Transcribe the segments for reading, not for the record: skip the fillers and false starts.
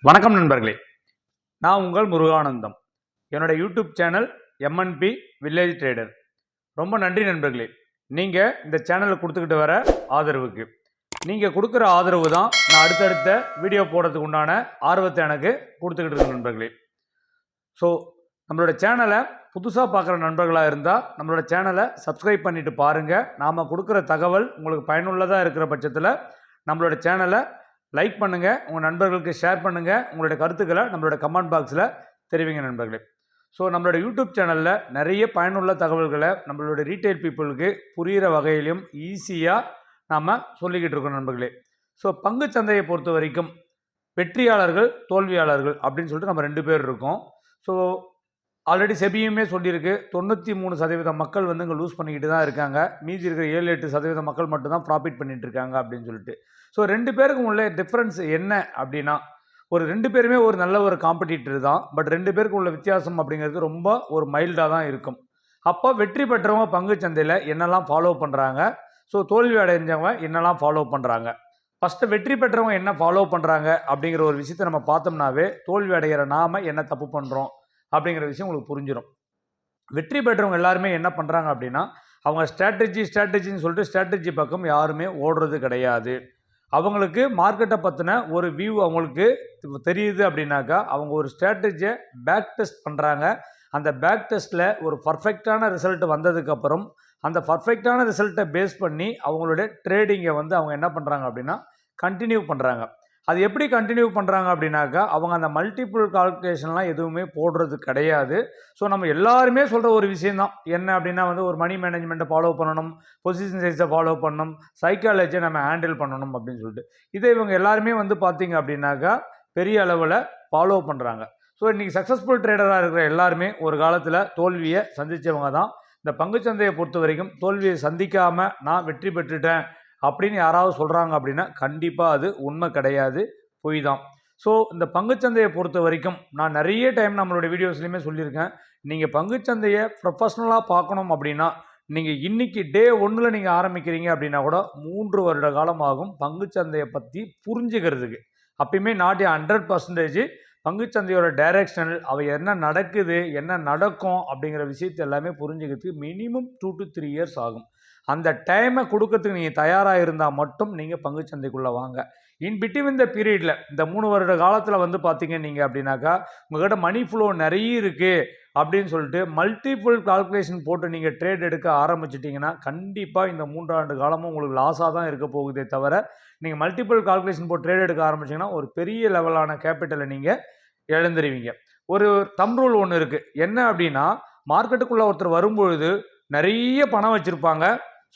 வணக்கம் நண்பர்களே, நான் உங்கள் முருகானந்தம். என்னோட YouTube channel MNP village trader. ரொம்ப நன்றி நண்பர்களே, நீங்கள் இந்த சேனலில் கொடுத்துக்கிட்டு வர ஆதரவுக்கு. நீங்கள் கொடுக்குற ஆதரவு தான் நான் அடுத்தடுத்த வீடியோ போடுறதுக்கு உண்டான ஆர்வத்தை எனக்கு கொடுத்துக்கிட்டு இருக்க நண்பர்களே. ஸோ நம்மளோட சேனலை புதுசாக பார்க்குற நண்பர்களாக இருந்தால் நம்மளோட சேனலை சப்ஸ்கிரைப் பண்ணிவிட்டு பாருங்கள். நாம் கொடுக்குற தகவல் உங்களுக்கு பயனுள்ளதாக இருக்கிற பட்சத்தில் நம்மளோட சேனலை லைக் பண்ணுங்கள், உங்கள் நண்பர்களுக்கு ஷேர் பண்ணுங்கள், உங்களுடைய கருத்துக்களை நம்மளோட கமெண்ட் பாக்ஸில் தெரிவிங்க நண்பர்களே. ஸோ நம்மளோட யூடியூப் சேனலில் நிறைய பயனுள்ள தகவல்களை நம்மளோட ரீட்டைல் பீப்புளுக்கு புரிகிற வகையிலும் ஈஸியாக நாம் சொல்லிக்கிட்டு இருக்கோம் நண்பர்களே. ஸோ பங்குச்சந்தையை பொறுத்த வரைக்கும் வெற்றியாளர்கள் தோல்வியாளர்கள் அப்படின்னு சொல்லிட்டு நம்ம 2 பேர் இருக்கோம். ஸோ ஆல்ரெடி செபியுமே சொல்லியிருக்கு, 93% மக்கள் வந்து இங்கே லூஸ் பண்ணிக்கிட்டு தான் இருக்காங்க, மீதி இருக்கிற 7-8% மக்கள் மட்டும்தான் ப்ராஃபிட் பண்ணிகிட்டு இருக்காங்க அப்படின்னு சொல்லிட்டு. ஸோ 2 பேருக்கும் உள்ள டிஃப்ரென்ஸ் என்ன அப்படின்னா, ஒரு 2 பேருமே ஒரு நல்ல ஒரு காம்படிட்டர் தான். பட் 2 பேருக்கு உள்ள வித்தியாசம் அப்படிங்கிறது ரொம்ப ஒரு மைல்டாக தான் இருக்கும். அப்போ வெற்றி பெற்றவங்க பங்குச்சந்தையில் என்னெல்லாம் ஃபாலோ பண்ணுறாங்க, ஸோ தோல்வி அடைஞ்சவங்க என்னெல்லாம் ஃபாலோ பண்ணுறாங்க. ஃபஸ்ட்டு வெற்றி பெற்றவங்க என்ன ஃபாலோ பண்ணுறாங்க அப்படிங்கிற ஒரு விஷயத்தை நம்ம பார்த்தோம்னாவே தோல்வி அடைகிற நாம் என்ன தப்பு பண்ணுறோம் அப்படிங்கிற விஷயம் உங்களுக்கு புரிஞ்சிடும். வெற்றி பெற்றவங்க எல்லாருமே என்ன பண்ணுறாங்க அப்படின்னா, அவங்க ஸ்ட்ராட்டஜின்னு சொல்லிட்டு ஸ்ட்ராட்டஜி பக்கம் யாருமே ஓடுறது கிடையாது. அவங்களுக்கு மார்க்கெட்டை பற்றின ஒரு வியூ அவங்களுக்கு தெரியுது அப்படின்னாக்கா, அவங்க ஒரு ஸ்ட்ராட்டஜியை பேக் டெஸ்ட் பண்ணுறாங்க. அந்த பேக் டெஸ்ட்டில் ஒரு பர்ஃபெக்டான ரிசல்ட் வந்ததுக்கப்புறம் அந்த பர்ஃபெக்டான ரிசல்ட்டை பேஸ் பண்ணி அவங்களுடைய ட்ரேடிங்கை வந்து அவங்க என்ன பண்ணுறாங்க அப்படின்னா கண்டினியூ பண்ணுறாங்க. அது எப்படி கண்டினியூ பண்ணுறாங்க அப்படின்னாக்கா, அவங்க அந்த மல்டிபிள் கால்குலேஷன்லாம் எதுவுமே போடுறது கிடையாது. ஸோ நம்ம எல்லாருமே சொல்கிற ஒரு விஷயந்தான் என்ன அப்படின்னா வந்து ஒரு மணி மேனேஜ்மெண்ட்டை ஃபாலோ பண்ணணும், பொசிஷன் சைஸை ஃபாலோ பண்ணணும், சைக்காலஜியை நம்ம ஹேண்டில் பண்ணணும் அப்படின்னு சொல்லிட்டு இதை இவங்க எல்லாருமே வந்து பார்த்திங்க அப்படின்னாக்கா பெரிய அளவில் ஃபாலோ பண்ணுறாங்க. ஸோ இன்றைக்கி சக்ஸஸ்ஃபுல் ட்ரேடராக இருக்கிற எல்லாருமே ஒரு காலத்தில் தோல்வியை சந்தித்தவங்க தான். இந்த பங்குச்சந்தையை பொறுத்த வரைக்கும் தோல்வியை சந்திக்காமல் நான் வெற்றி பெற்றுட்டேன் அப்படின்னு யாராவது சொல்கிறாங்க அப்படின்னா கண்டிப்பாக அது உண்மை கிடையாது, பொய் தான். ஸோ இந்த பங்குச்சந்தையை பொறுத்த வரைக்கும் நான் நிறைய டைம் நம்மளுடைய வீடியோஸ்லையுமே சொல்லியிருக்கேன், நீங்கள் பங்குச்சந்தையை ப்ரொஃபஷ்னலாக பார்க்கணும் அப்படின்னா நீங்கள் இன்றைக்கி டே 1 நீங்கள் ஆரம்பிக்கிறீங்க அப்படின்னா கூட 3 வருட காலம் ஆகும் பங்குச்சந்தையை பற்றி புரிஞ்சுக்கிறதுக்கு. அப்பயுமே நாட் 100% பங்குச்சந்தையோட டைரக்ஷனல் அவை என்ன நடக்குது என்ன நடக்கும் அப்படிங்கிற விஷயத்தை எல்லாமே புரிஞ்சுக்கிறதுக்கு மினிமம் 2 to 3 இயர்ஸ் ஆகும். அந்த டைமை கொடுக்கறதுக்கு நீங்கள் தயாராக இருந்தால் மட்டும் நீங்கள் பங்குச்சந்தைக்குள்ளே வாங்க. இன் பிட்வீன் இந்த பீரியடில் இந்த 3 வருட காலத்தில் வந்து பார்த்தீங்க நீங்கள் அப்படின்னாக்கா உங்கள்கிட்ட மணி ஃப்ளோ நிறைய இருக்குது அப்படின்னு சொல்லிட்டு மல்டிபிள் கால்குலேஷன் போட்டு நீங்கள் ட்ரேட் எடுக்க ஆரம்பிச்சிட்டிங்கன்னா கண்டிப்பாக இந்த 3 ஆண்டு காலமும் உங்களுக்கு லாஸாக தான் இருக்க போகுதே தவிர, நீங்கள் மல்டிபிள் கால்குலேஷன் போட்டு ட்ரேட் எடுக்க ஆரம்பிச்சிங்கன்னா ஒரு பெரிய லெவலான கேபிட்டலை நீங்கள் இழந்துருவீங்க. ஒரு தம் ரூல் ஒன்று இருக்குது, என்ன அப்படின்னா மார்க்கெட்டுக்குள்ளே ஒருத்தர் வரும்பொழுது நிறைய பணம் வச்சுருப்பாங்க.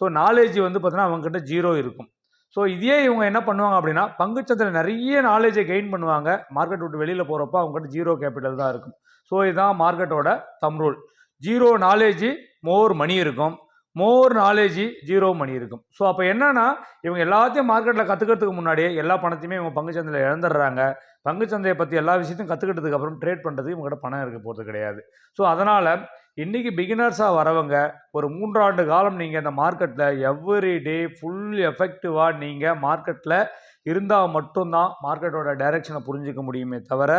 ஸோ நாலேஜ் வந்து பார்த்தீங்கன்னா அவங்ககிட்ட 0 இருக்கும். ஸோ இதே இவங்க என்ன பண்ணுவாங்க அப்படின்னா பங்குச்சந்தையில் நிறைய நாலேஜை கெயின் பண்ணுவாங்க, மார்க்கெட் விட்டு வெளியில் போகிறப்போ அவங்ககிட்ட 0 கேபிட்டல் தான் இருக்கும். ஸோ இதுதான் மார்க்கெட்டோட தம் ரூல். 0 நாலேஜ் மோர் மணி இருக்கும், மோர் நாலேஜ் 0 மணி இருக்கும். ஸோ அப்போ என்னன்னா இவங்க எல்லாத்தையும் மார்க்கெட்டில் கற்றுக்கிறதுக்கு முன்னாடியே எல்லா பணத்தையுமே இவங்க பங்குச்சந்தையில் இழந்துடுறாங்க. பங்குச்சந்தையை பற்றி எல்லா விஷயத்தையும் கற்றுக்கிட்டதுக்கு அப்புறம் ட்ரேட் பண்ணுறதுக்கு இவங்ககிட்ட பணம் இருக்க போகிறது கிடையாது. ஸோ அதனால் இன்றைக்கி பிகினர்ஸாக வரவங்க ஒரு 3 ஆண்டு காலம் நீங்கள் இந்த மார்க்கெட்டில் எவ்ரி டே ஃபுல் எஃபெக்டிவாக நீங்கள் மார்க்கெட்டில் இருந்தால் மட்டும்தான் மார்க்கெட்டோட டைரெக்ஷனை புரிஞ்சிக்க முடியுமே தவிர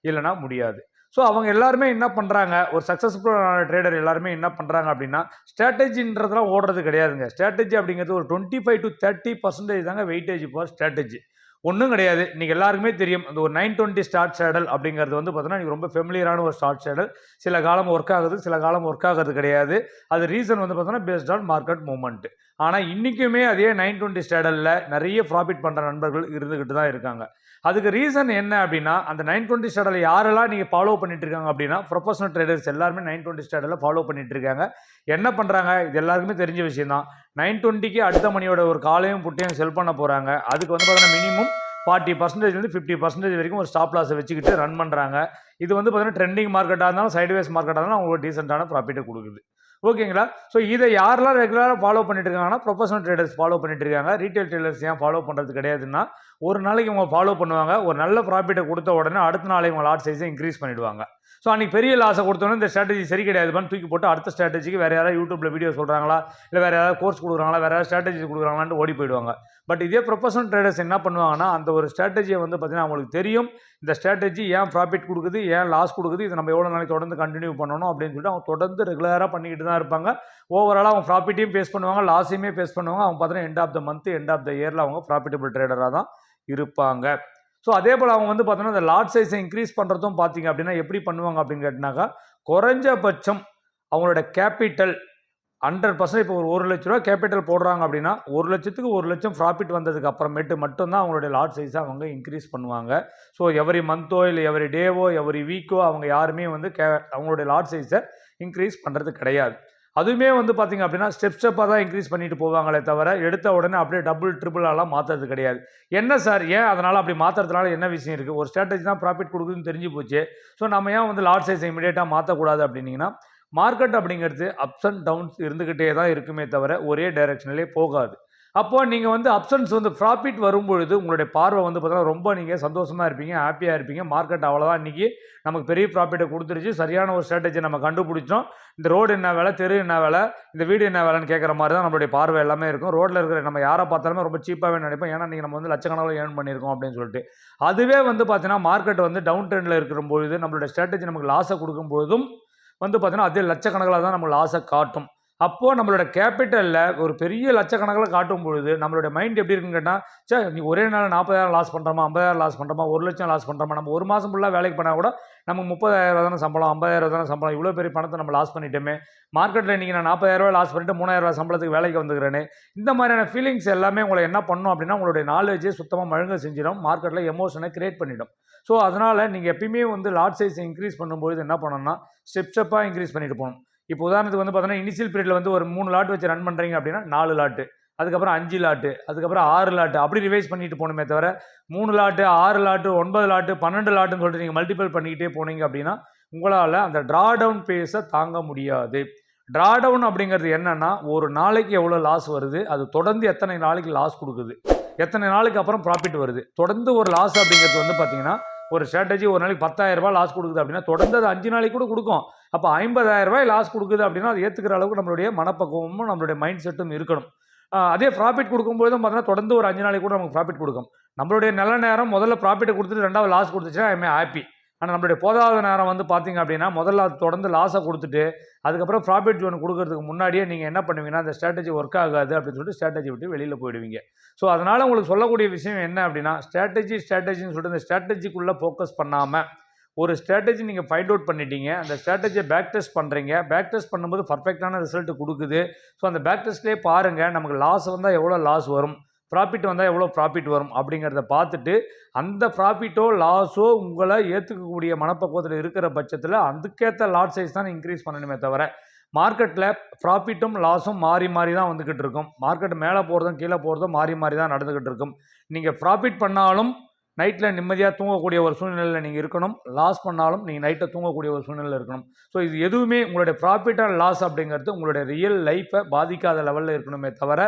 இல்லைனா முடியாது. ஸோ அவங்க எல்லாருமே என்ன பண்ணுறாங்க, ஒரு சக்ஸஸ்ஃபுல்லான ட்ரேடர் எல்லாருமே என்ன பண்ணுறாங்க அப்படின்னா ஸ்ட்ராட்டஜின்றதெல்லாம் ஓடுறது கிடையாதுங்க. ஸ்ட்ராட்டஜி அப்படிங்கிறது ஒரு 25 to 30% தாங்க வெயிட்டேஜ் ஃபார் ஸ்ட்ராட்டஜி, ஒன்றும் கிடையாது. இன்றைக்கி எல்லாருக்குமே தெரியும் அந்த ஒரு 920 ஸ்டார்ட் சேடல் அப்படிங்கிறது வந்து பார்த்தீங்கன்னா இன்றைக்கி ரொம்ப ஃபெமிலியரான ஒரு ஸ்டார்ட் சேடல். சில காலம் ஒர்க் ஆகுது, சில காலம் ஒர்க் ஆகிறது கிடையாது. அது ரீசன் வந்து பார்த்தோன்னா பேஸ்ட் ஆன் மார்க்கெட் மூவ்மெண்ட். ஆனால் இன்றைக்குமே அதே 920 ஸ்டாடலில் நிறைய ப்ராஃபிட் பண்ணுற நண்பர்கள் இருந்துக்கிட்டு தான் இருக்காங்க. அதுக்கு ரீசன் என்ன அப்படின்னா அந்த 920 ஸ்டாடலை யாரெல்லாம் நீங்கள் ஃபாலோ பண்ணிட்டு இருக்காங்க அப்படின்னா ப்ரொஃபஷனல் ட்ரேடர்ஸ் எல்லாருமே 920 ஸ்டாடலை ஃபாலோ பண்ணிட்டு இருக்காங்க. என்ன பண்ணுறாங்க, இது எல்லாருக்குமே தெரிஞ்ச விஷயம் தான். 920க்கு அடுத்த மணியோட ஒரு காலையும் புட்டையும் செல் பண்ண போகிறாங்க. அதுக்கு வந்து பார்த்தீங்கன்னா மினிமம் 40%லேருந்து 50% வரைக்கும் ஒரு ஸ்டாப் லாஸை வச்சுக்கிட்டு ரன் பண்ணுறாங்க. இது வந்து பார்த்தீங்கன்னா ட்ரெண்டிங் மார்க்கெட்டாக இருந்தாலும் சைட்வேஸ் மார்க்கெட்டாக இருந்தாலும் அவங்களுக்கு டீசெண்டான ப்ராஃபிட்டை கொடுக்குது. ஓகேங்களா? ஸோ இதை யாரெல்லாம் ரெகுலராக ஃபாலோ பண்ணிட்டு இருக்காங்கன்னா ப்ரொஃபஷனல் ட்ரேடர்ஸ் ஃபாலோ பண்ணிட்டு இருக்காங்க. ரீட்டைல் ட்ரேடர்ஸ் ஏன் ஃபாலோ பண்ணுறது கிடையாதுன்னா, ஒரு நாளைக்கு அவங்க ஃபாலோ பண்ணுவாங்க, ஒரு நல்ல ப்ராஃபிட்டை கொடுத்த உடனே அடுத்த நாளைக்கு அவங்க லாட் சைஸை இன்க்ரீஸ் பண்ணிவிடுவாங்க. ஸோ அன்றைக்கி பெரிய லாஸை கொடுத்தோன்னே இந்த ஸ்ட்ராட்டஜி சரி கிடையாதுன்னு தூக்கி போட்டு அடுத்த ஸ்ட்ராட்டஜிக்கு வேறு யாராவது யூடியூப்பில் வீடியோ சொல்கிறாங்களா, இல்லை வேறு யாராவது கோர்ஸ் கொடுக்குறாங்களா, வேறு யாராவது ஸ்ட்ராட்டஜி கொடுக்குறாங்களான்னு ஓடி போயிடுவாங்க. பட் இதே ப்ரொஃபஷனல் ட்ரேடர்ஸ் என்ன பண்ணுவாங்கன்னா, அந்த ஒரு ஸ்ட்ராட்டஜியை வந்து பார்த்தீங்கன்னா அவங்களுக்கு தெரியும். இந்த ஸ்ட்ராட்டஜி ஏன் ப்ராஃபிட் கொடுக்குது, ஏன் லாஸ் கொடுக்குது, இதை நம்ம எவ்வளோ நாளைக்கு தொடர்ந்து கண்டினியூ பண்ணணும் அப்படின்னு சொல்லிட்டு அவங்க தொடர்ந்து ரெகுலராக பண்ணிக்கிட்டு தான் இருப்பாங்க. ஓவராலாக அவங்க ப்ராஃபிட்டையும் ஃபேஸ் பண்ணுவாங்க, லாஸையுமே ஃபேஸ் பண்ணுவாங்க. அவங்க பார்த்தீங்கன்னா end of the month, end of the இயரில் அவங்க ப்ராஃபிட்டபிள் ட்ரேடராக தான் இருப்பாங்க. ஸோ அதே போல் அவங்க வந்து பார்த்தோன்னா இந்த லாட் சைஸை இன்க்ரீஸ் பண்ணுறதும் பார்த்தீங்க அப்படின்னா எப்படி பண்ணுவாங்க அப்படின்னு கேட்டினாக்கா, குறைஞ்சபட்சம் அவங்களோட கேபிட்டல் 100% இப்போ ஒரு 1 லட்ச ரூபா கேபிட்டல் போடுறாங்க அப்படின்னா 1 லட்சத்துக்கு 1 லட்சம் ப்ராஃபிட் வந்ததுக்கு அப்புறமேட்டு மட்டும்தான் அவங்களுடைய லாட் சைஸை அவங்க இன்க்ரீஸ் பண்ணுவாங்க. ஸோ எவரி மந்த்தோ இல்லை எவரி டேவோ எவரி வீக்கோ அவங்க யாருமே வந்து அவங்களுடைய லாட் சைஸை இன்க்ரீஸ் பண்ணுறது கிடையாது. அதுவுமே வந்து பார்த்திங்க அப்படின்னா ஸ்டெப்பாக தான் இன்க்ரீஸ் பண்ணிட்டு போவாங்களே தவிர எடுத்த உடனே அப்படியே டபுள் ட்ரிபிளாலாம் மாற்றுறது கிடையாது. என்ன சார் ஏன் அதனால் அப்படி மாற்றுறதுனால என்ன விஷயம் இருக்குது? ஒரு ஸ்ட்ராட்டஜி தான் ப்ராஃபிட் கொடுக்குதுன்னு தெரிஞ்சு போச்சு. ஸோ நம்ம ஏன் வந்து லாட் சைஸை இமீடியட்டாக மாற்றக்கூடாது அப்படின்னீங்கன்னா, மார்க்கெட் அப்படிங்கிறது அப்ஸ் அண்ட் டவுன்ஸ் இருந்துக்கிட்டே தான் இருக்குமே தவிர ஒரே டைரெக்ஷனிலே போகாது. அப்போ நீங்கள் வந்து அப்சன்ஸ் வந்து ப்ராஃபிட் வரும்பொழுது உங்களுடைய பார்வை வந்து பார்த்தீங்கன்னா ரொம்ப நீங்கள் சந்தோஷமாக இருப்பீங்க, ஹாப்பியாக இருப்பீங்க. மார்க்கெட் அவ்வளோதான் இன்றைக்கி நமக்கு பெரிய ப்ராஃபிட்டை கொடுத்துருச்சு, சரியான ஒரு ஸ்ட்ராட்டஜி நம்ம கண்டுபிடிச்சோம். இந்த ரோடு என்ன வேலை, தெரு என்ன வேலை, இந்த வீடு என்ன வேலைன்னு கேட்குற மாதிரி தான் நம்மளுடைய பார்வை எல்லாமே இருக்கும். ரோட்டில் இருக்கிற நம்ம யாரை பார்த்தாலுமே ரொம்ப சீப்பாகவே நினைப்போம். ஏன்னா நீங்கள் நம்ம வந்து லட்சக்கணக்கில் ஏர்ன் பண்ணியிருக்கோம் அப்படின்னு சொல்லிட்டு. அதுவே வந்து பார்த்தீங்கன்னா மார்க்கெட் வந்து டவுன் ட்ரெண்டில் இருக்கிற பொழுது நம்மளுடைய ஸ்ட்ராட்டஜி நமக்கு லாஸை கொடுக்கும் பொழுதும் வந்து பார்த்தீங்கன்னா அதே லட்சக்கணக்கில் தான் நம்ம லாஸை காட்டும். அப்போது நம்மளோட கேபிட்டலில் ஒரு பெரிய லட்சக்கணக்கில் காட்டும் பொழுது நம்மளோட மைண்ட் எப்படி இருக்குன்னு கேட்டால், சார் நீ ஒரே நாள் 40,000 லாஸ் பண்ணுறோமா, 50,000 லாஸ் பண்ணுறோமா, 1 லட்சம் லாஸ் பண்ணுறோமா, நம்ம ஒரு மாதம் ஃபுல்லாக வேலைக்கு பண்ணால் கூட நமக்கு 30,000 தானே சம்பளம், 50,000 தானே சம்பளம், இவ்வளோ பெரிய பணத்தை நம்ம லாஸ் பண்ணிட்டோமே, மார்க்கெட்டில் இன்றைக்கி நான் 40,000 லாஸ் பண்ணிட்டு 3,000 சம்பளத்துக்கு வேலைக்கு வந்துக்கிறேனே, இந்த மாதிரியான ஃபீலிங்ஸ் எல்லாமே உங்களை என்ன பண்ணும் அப்படின்னா உங்களுடைய நாலேஜே சுத்தமாக மழுங்க செஞ்சிடும், மார்க்கெட்டில் எமோஷனை கிரியேட் பண்ணிடும். ஸோ அதனால் நீங்கள் எப்பயுமே வந்து லாட் சைஸை இன்க்ரீஸ் பண்ணும்போது என்ன பண்ணணும்னா ஸ்டெப்பாக இன்க்ரீஸ் பண்ணிட்டு போகணும். இப்போ உதாரணத்துக்கு வந்து பார்த்தீங்கன்னா இனிஷியல் பீரியடில் வந்து ஒரு 3 லாட் வச்சு ரன் பண்ணுறீங்க அப்படின்னா 4 லாட்டு, அதுக்கப்புறம் 5 லாட்டு, அதுக்கப்புறம் 6 லாட்டு அப்படி ரிவைஸ் பண்ணிட்டு போகணுமே தவிர 3 லாட்டு 6 லாட்டு 9 லாட்டு 12 லாட்டுன்னு சொல்லிட்டு நீங்கள் மல்டிபிள் பண்ணிக்கிட்டே போனீங்க அப்படின்னா உங்களால் அந்த ட்ரா டவுன் பேஸை தாங்க முடியாது. ட்ரா டவுன் அப்படிங்கிறது என்னென்னா ஒரு நாளைக்கு எவ்வளோ லாஸ் வருது, அது தொடர்ந்து எத்தனை நாளைக்கு லாஸ் கொடுக்குது, எத்தனை நாளைக்கு அப்புறம் ப்ராஃபிட் வருது. தொடர்ந்து ஒரு லாஸ் அப்படிங்கிறது வந்து பார்த்தீங்கன்னா ஒரு ஸ்ட்ராட்டஜி ஒரு நாளைக்கு 10,000 ரூபாய் லாஸ் கொடுக்குது அப்படின்னா தொடர்ந்து அது 5 நாளைக்கு கூட கொடுக்கும். அப்போ 50,000 ரூபாய் லாஸ் கொடுக்குது அப்படின்னா அது ஏற்றுக்கிற அளவுக்கு நம்மளுடைய மனப்பக்குவமும் நம்மளுடைய மைண்ட் செட்டும் இருக்கணும். அதே ப்ராஃபிட் கொடுக்கும்போதும் பார்த்தீங்கன்னா தொடர்ந்து ஒரு 5 நாளைக்கு கூட நமக்கு ப்ராஃபிட் கொடுக்கும். நம்மளுடைய நல்ல நேரம் முதல்ல ப்ராஃபிட்டை கொடுத்துட்டு 2வது லாஸ் கொடுத்துச்சுன்னா ஐ எம் ஹாப்பி. ஆனால் நம்மளுடைய போதாத நேரம் வந்து பார்த்தீங்க அப்படின்னா முதல்ல அது தொடர்ந்து லாஸை கொடுத்துட்டு அதுக்கப்புறம் ப்ராஃபிட் ஜோன் கொடுக்கறதுக்கு முன்னாடியே நீங்கள் என்ன பண்ணுவீங்கன்னா அந்த ஸ்ட்ராட்டஜி ஒர்க் ஆகாது அப்படின்னு சொல்லிட்டு ஸ்ட்ராட்டஜி விட்டு வெளியில் போயிடுவீங்க. ஸோ அதனால் உங்களுக்கு சொல்லக்கூடிய விஷயம் என்ன அப்படின்னா ஸ்ட்ராட்டஜின்னு சொல்லிட்டு இந்த ஸ்ட்ராட்டஜிக்குள்ளே ஃபோக்கஸ் பண்ணாமல் ஒரு ஸ்ட்ராட்டஜி நீங்கள் ஃபைண்ட் அவுட் பண்ணிட்டீங்க, அந்த ஸ்ட்ராட்டஜியை பேக் டெஸ்ட் பண்ணுறீங்க, பேக் டெஸ்ட் பண்ணும்போது பர்ஃபெக்டான ரிசல்ட் கொடுக்குது. ஸோ அந்த பேக் டெஸ்ட்லேயே பாருங்கள் நமக்கு லாஸ் வந்தால் எவ்வளோ லாஸ் வரும், ப்ராஃபிட் வந்தால் எவ்வளோ ப்ராஃபிட் வரும் அப்படிங்கிறத பார்த்துட்டு அந்த ப்ராஃபிட்டோ லாஸோ உங்களை ஏற்றுக்கக்கூடிய மனப்பக்குவத்தில் இருக்கிற பட்சத்தில் அதுக்கேற்ற லாட் சைஸ் தான் இன்க்ரீஸ் பண்ணணுமே தவிர மார்க்கெட்டில் ப்ராஃபிட்டும் லாஸும் மாறி மாறி தான் வந்துக்கிட்டு இருக்கும். மார்க்கெட் மேலே போகிறதும் கீழே போகிறதும் மாறி மாறி தான் நடந்துக்கிட்டு இருக்கும். நீங்கள் ப்ராஃபிட் பண்ணாலும் நைட்டில் நிம்மதியாக தூங்கக்கூடிய ஒரு சூழ்நிலையில் நீங்கள் இருக்கணும், லாஸ் பண்ணாலும் நீங்கள் நைட்டை தூங்கக்கூடிய ஒரு சூழ்நிலையில் இருக்கணும். ஸோ இது எதுவுமே உங்களுடைய ப்ராஃபிட் அண்ட் லாஸ் அப்படிங்கிறது உங்களுடைய ரியல் லைஃப்பை பாதிக்காத லெவலில் இருக்கணுமே தவிர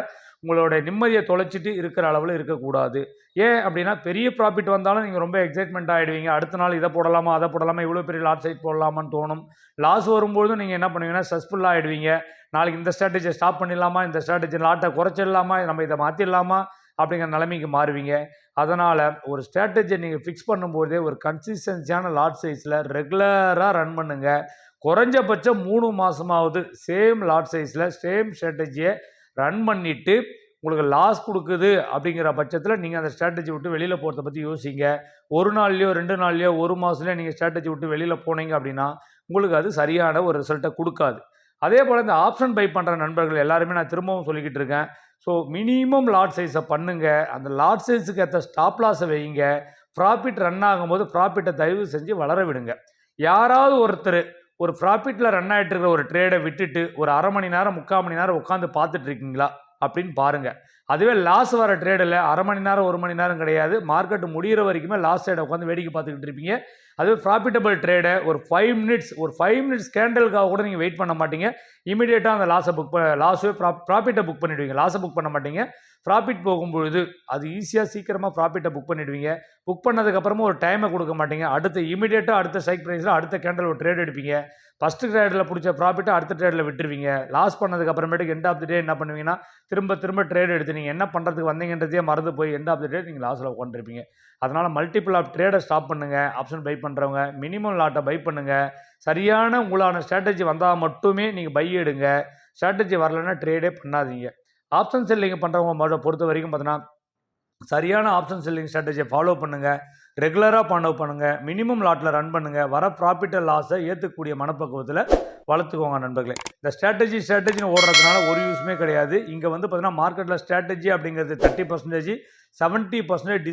உங்களுடைய நிம்மதியை தொலைச்சிட்டு இருக்கிற அளவில் இருக்கக்கூடாது. ஏன் அப்படின்னா பெரிய ப்ராஃபிட் வந்தாலும் நீங்கள் ரொம்ப எக்ஸைட்மெண்ட் ஆகிடுவீங்க, அடுத்த நாள் இதை போடலாமா அதை போடலாமா இவ்வளோ பெரிய லாட் சைட் போடலாமான்னு தோணும். லாஸ் வரும்போதும் நீங்கள் என்ன பண்ணுவீங்கன்னா ஸ்ட்ரெஸ்ஃபுல்லாக ஆகிடுவீங்க, நாளைக்கு இந்த ஸ்ட்ராட்டஜியை ஸ்டாப் பண்ணிடலாமா, இந்த ஸ்ட்ராட்டஜி லாட்டை குறைச்சிடலாமா, நம்ம இதை மாற்றிடலாமா அப்படிங்கிற நிலைமைக்கு மாறுவீங்க. அதனால் ஒரு ஸ்ட்ராட்டஜியை நீங்கள் ஃபிக்ஸ் பண்ணும்போதே ஒரு கன்சிஸ்டன்சியான லாட் சைஸில் ரெகுலராக ரன் பண்ணுங்கள். குறைஞ்சபட்சம் 3 மாதமாவது சேம் லாட் சைஸில் சேம் ஸ்ட்ராட்டஜியை ரன் பண்ணிவிட்டு உங்களுக்கு லாஸ் கொடுக்குது அப்படிங்கிற பட்சத்தில் நீங்கள் அந்த ஸ்ட்ராட்டஜி விட்டு வெளியில் போகிறத பற்றி யோசிங்க. ஒரு நாள்லையோ 2 நாள்லையோ 1 மாதத்துலையோ நீங்கள் ஸ்ட்ராட்டஜி விட்டு வெளியில் போனீங்க அப்படின்னா உங்களுக்கு அது சரியான ஒரு ரிசல்ட்டை கொடுக்காது. அதே போல் இந்த ஆப்ஷன் பை பண்ணுற நண்பர்கள் எல்லாருமே நான் திரும்பவும் சொல்லிக்கிட்டு இருக்கேன். ஸோ மினிமம் லாட் சைஸை பண்ணுங்கள், அந்த லாட் சைஸுக்கு ஏற்ற ஸ்டாப் லாஸை வைங்க. ப்ராஃபிட் ரன் ஆகும்போது ப்ராஃபிட்டை தயவு செஞ்சு வளர விடுங்க. யாராவது ஒருத்தர் ஒரு ப்ராஃபிட்டில் ரன் ஆகிட்டு இருக்கிற ஒரு ட்ரேடை விட்டுட்டு ஒரு அரை மணி நேரம் 3/4 மணி நேரம் உட்காந்து பார்த்துட்டு இருக்கீங்களா அப்படின்னு பாருங்கள். அதுவே லாஸ் வர ட்ரேடில் அரை மணி நேரம் 1 மணி நேரம் கிடையாது, மார்க்கெட் முடிகிற வரைக்குமே லாஸ் சைடை உட்காந்து வேடிக்கை பார்த்துக்கிட்டு இருப்பீங்க. அதுவே ப்ராஃபிட்டபிள் ட்ரேடை ஒரு 5 மினிட்ஸ் கேண்டலுக்காக கூட நீங்கள் வெயிட் பண்ண மாட்டீங்க, இமீடியட்டாக அந்த ப்ராஃபிட்டை புக் பண்ணிவிடுவீங்க. லாஸை புக் பண்ண மாட்டீங்க, ப்ராஃபிட் போகும்பொழுது அது ஈஸியாக சீக்கிரமாக ப்ராஃபிட்டை புக் பண்ணிடுவீங்க. புக் பண்ணதுக்கப்புறமா ஒரு டைமை கொடுக்க மாட்டீங்க. இமீடியட்டாக அடுத்த ஸ்ட்ரைக் ப்ரைஸில் அடுத்த கேண்டில் ஒரு ட்ரேட் எடுப்பீங்க. ஃபஸ்ட்டு ட்ரேடில் பிடிச்ச ப்ராஃபிட்டை அடுத்த ட்ரேடில் விட்டுருவீங்க. லாஸ் பண்ணதுக்கப்புறமேட்டுக்கு எண்ட் ஆஃப் தி டே என்ன பண்ணுவீங்கன்னா, திரும்ப ட்ரேட் எடுத்து நீங்கள் என்ன பண்ணுறதுக்கு வந்தீங்கன்றதே மறந்து போய் எண்ட் ஆஃப் தி டே நீங்கள் லாஸில் உட்காந்துருப்பீங்க. அதனால் மல்டிபிள் ஆஃப் ட்ரேடை ஸ்டாப் பண்ணுங்கள். ஆப்ஷன் பை பண்ணுறவங்க மினிமம் லாட்டை பை பண்ணுங்கள். சரியான உங்களான ஸ்ட்ராட்டஜி வந்தால் மட்டுமே நீங்கள் பை எடுங்க. ஸ்ட்ராட்டஜி வரலைன்னா ட்ரேடே பண்ணாதீங்க. ஆப்ஷன் செல்லிங் பண்ணுறவங்க பொறுத்த வரைக்கும் பார்த்தீங்கன்னா, சரியான ஆப்ஷன் செல்லிங் ஸ்ட்ராட்டஜியை ஃபாலோ பண்ணுங்கள். ரெகுலராக பண்ணுங்கள். மினிமம் லாட்டில் ரன் பண்ணுங்கள். வர ப்ராஃபிட்டை லாஸை ஏற்றுக்கக்கூடிய மனப்பக்குவத்தில் வளர்த்துக்கோங்க நண்பர்களே. இந்த ஸ்ட்ராட்டஜின்னு ஓடுறதுனால ஒரு யூஸுமே கிடையாது. இங்கே வந்து பார்த்தீங்கன்னா மார்க்கெட்டில் ஸ்ட்ராட்டஜி அப்படிங்கிறது 30%, 70%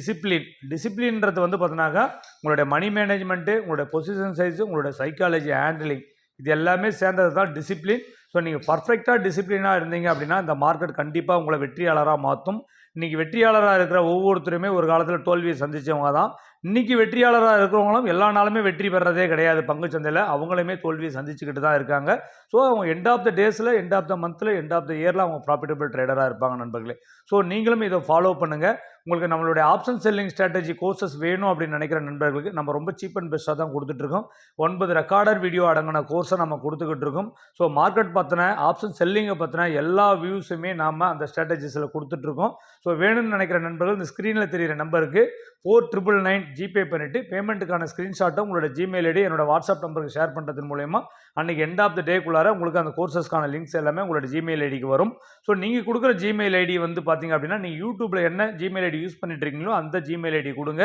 டிசிப்ளின்றது வந்து பார்த்தீங்கன்னாக்கா உங்களுடைய மணி மேனேஜ்மெண்ட்டு, உங்களுடைய பொசிஷன் சைஸு, உங்களுடைய சைக்காலஜி ஹேண்டிலிங், இது எல்லாமே சேர்ந்தது தான் டிசிப்ளின். ஸோ நீங்கள் பர்ஃபெக்டாக டிசிப்ளினாக இருந்தீங்க அப்படின்னா இந்த மார்க்கெட் கண்டிப்பாக உங்களை வெற்றியாளராக மாற்றும். இன்றைக்கி வெற்றியாளராக இருக்கிற ஒவ்வொருத்தருமே ஒரு காலத்தில் தோல்வியை சந்தித்தவங்க தான். இன்றைக்கி வெற்றியாளராக இருக்கிறவங்களும் எல்லா நாளுமே வெற்றி பெறதே கிடையாது. பங்குச்சந்தையில் அவங்களுமே தோல்வியை சந்திச்சுக்கிட்டு தான் இருக்காங்க. ஸோ அவங்க எண்ட் ஆஃப் த டேஸில், எண்ட் ஆஃப் த மந்தில், எண்ட் ஆஃப் த இயரில் அவங்க ப்ராஃபிட்டபிள் ட்ரேடராக இருப்பாங்க நண்பர்களே. ஸோ நீங்களும் இதை ஃபாலோ பண்ணுங்கள். உங்களுக்கு நம்மளுடைய ஆப்ஷன் செல்லிங் ஸ்ட்ராட்டஜி கோர்சஸ் வேணும் அப்படின்னு நினைக்கிற நண்பர்களுக்கு நம்ம ரொம்ப சீப் அண்ட் பெஸ்ட்டாக தான் கொடுத்துட்ருக்கோம். 9 ரெக்கார்டர் வீடியோ அடங்கின கோர்ஸை நம்ம கொடுத்துக்கிட்டு இருக்கோம். ஸோ மார்க்கெட் பற்றின, ஆப்ஷன் செல்லிங்கை பற்றின எல்லா வியூஸுமே நாம் அந்த ஸ்ட்ராட்டஜிஸில் கொடுத்துட்ருக்கோம். ஸோ வேணும்னு நினைக்கிற நண்பர்கள் இந்த ஸ்க்ரீனில் தெரிகிற நம்பருக்கு 4999 ஜிபே பண்ணிவிட்டு பேமெண்ட்டுக்கான ஸ்க்ரீன்ஷாட்டை உங்களோட ஜிமெயில் ஐடி என்னோட வாட்ஸ்அப் நம்பருக்கு ஷேர் பண்ணுறது மூலயமா அன்றைக்கி எண்ட் ஆஃப் த டேக்குள்ளார உங்களுக்கு அந்த கோர்சஸ்க்கான லிங்க்ஸ் எல்லாமே உங்களோட ஜிமெயில் ஐடிக்கு வரும். ஸோ நீங்கள் கொடுக்குற ஜிமெயில் ஐடி வந்து பார்த்தீங்க அப்படின்னா, நீங்கள் யூடியூப்பில் என்ன ஜிமெயில் ஐடி யூஸ் பண்ணிட்டு இருக்கீங்களோ அந்த ஜிமெயில் ஐடி கொடுங்க.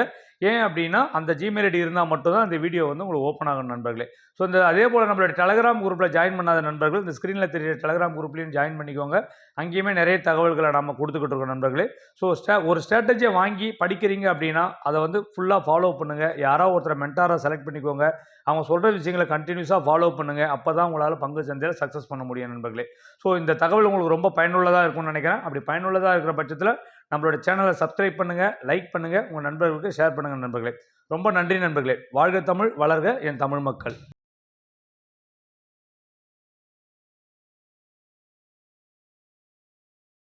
ஏன் அப்படின்னா அந்த ஜிமெயில் ஐடி இருந்தால் மட்டும்தான் அந்த வீடியோ வந்து உங்களுக்கு ஓப்பன் ஆகும் நண்பர்களே. ஸோ அதே போல் நம்மளோட டெலகிராம் குரூப்பில் ஜாயின் பண்ணாத நண்பர்கள் இந்த ஸ்க்ரீனில் தெரியுற டெலகிராம் குரூப்லையும் ஜாயின் பண்ணிக்கோங்க. அங்கேயுமே நிறைய தகவல்களை நம்ம கொடுத்துக்கிட்டு இருக்கோம் நண்பர்களே. ஸோ ஒரு ஸ்ட்ராட்டஜியை வாங்கி படிக்கிறீங்க அப்படின்னா அதை வந்து ஃபுல்லாக ஃபாலோ பண்ணுங்கள். யாராவது ஒருத்தரை மென்டாராக செலக்ட் பண்ணிக்கோங்க. அவங்க சொல்கிற விஷயங்களை கண்டினியூஸாக ஃபாலோ பண்ணுங்கள். அப்போ தான் உங்களால் பங்கு சந்தையில் சக்ஸஸ் பண்ண முடியும் நண்பர்களே. ஸோ இந்த தகவல் உங்களுக்கு ரொம்ப பயனுள்ளதாக இருக்கும்னு நினைக்கிறேன். அப்படி பயனுள்ளதாக இருக்கிற பட்சத்தில் நம்மளோட சேனலை சப்ஸ்கிரைப் பண்ணுங்கள், லைக் பண்ணுங்கள், உங்கள் நண்பர்களுக்கு ஷேர் பண்ணுங்கள் நண்பர்களே. ரொம்ப நன்றி நண்பர்களே. வாழ்க தமிழ், வளர்க என் தமிழ் மக்கள்.